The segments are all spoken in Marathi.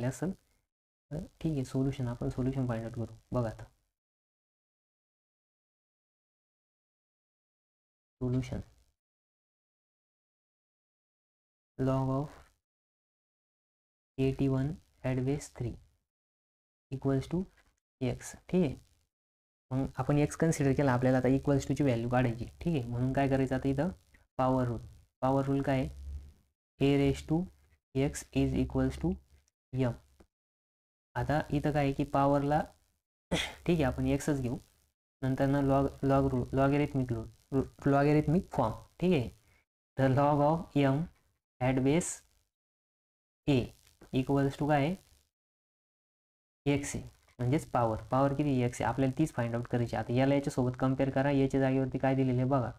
असेल तर ठीक आहे. सोल्युशन आपण सोल्युशन फाइंड आउट करू. बघा आता solution log of 81 at base 3 equals to x. ठीक आहे. मग आपण एक्स कन्सिडर केला, आपल्याला आता इक्वल्स टूची व्हॅल्यू काढायची. ठीक आहे. म्हणून काय करायचं आता इथं पॉवर रूल काय आहे, a raise to x is equals to m. आता इथं काय आहे की पॉवरला ठीक आहे आपण एक्सच घेऊ, नंतर ना लॉगॅरिथमिक फॉर्म. ठीक आहे. तर log of m at base a equals to काय आहे, एक्स आहे. म्हणजेच पॉवर किती एक्स आहे, आपल्याला तीच फाइंड आउट करायची. आता याला याच्यासोबत कम्पेअर करा. याच्या जागेवरती काय दिलेले आहे बघा.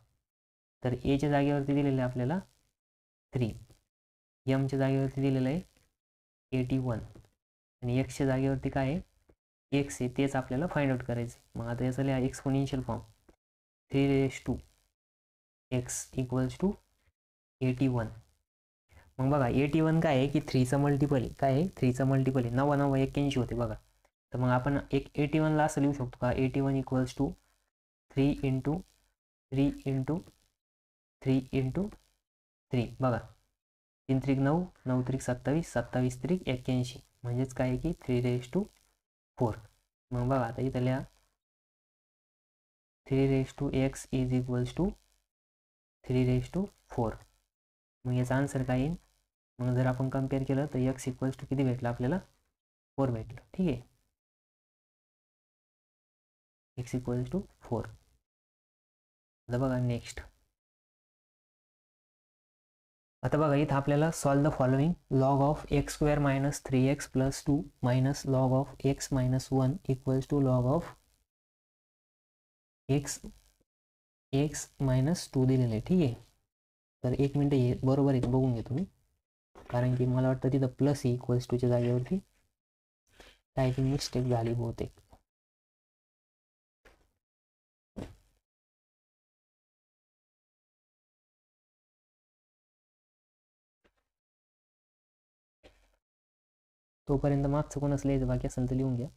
तर एच्या जागेवरती दिलेलं आहे आपल्याला 3, यमच्या जागेवरती दिलेलं आहे 81 आणि एक्सच्या जागेवरती काय आहे एक्स आहे. तेच आपल्याला फाइंड आउट करायचं. मग आता याचा लिहा exponential form 3 raise to x equals to 81. मग बघा 81 काय आहे की 3चा मल्टिपल आहे. काय आहे 3चा मल्टिपल आहे. 9 9 81 होते बघा. तर मग आपण 81ला असं लिहू शकतो का, 81 equals to 3 into 3 into 3 into 3. बघा 3 त्रिक 9, 9 त्रिक 27, 27 त्रिक 81. म्हणजेच काय आहे की 3 रेस टू 4. मग बघा आता इथं लिहा 3 raise to x is equals to 3 raise to 4. मग याचा आन्सर काय येईल. मग जर आपण कम्पेअर केलं तर एक्स इक्वल्स टू किती भेटलं आपल्याला, 4 भेटलं. ठीक आहे. X equals to 4. आता बघा नेक्स्ट. आता बघा इथं आपल्याला solve the following. Log of x square minus 3x plus 2 minus log of x minus 1 equals to log of x minus 2 दिलेलं आहे. ठीक आहे. तर 1 मिनटं हे बरोबर आहे बघून घ्या तुम्ही, कारण की मला वाटतं तिथं प्लस इक्वल्स टूच्या जागेवरती टायपिंग मिस्टेक झाली बहुतेक. तोपर्यंत मागचं कोणच लिहायचं बाकी असेल तर लिहून घ्या.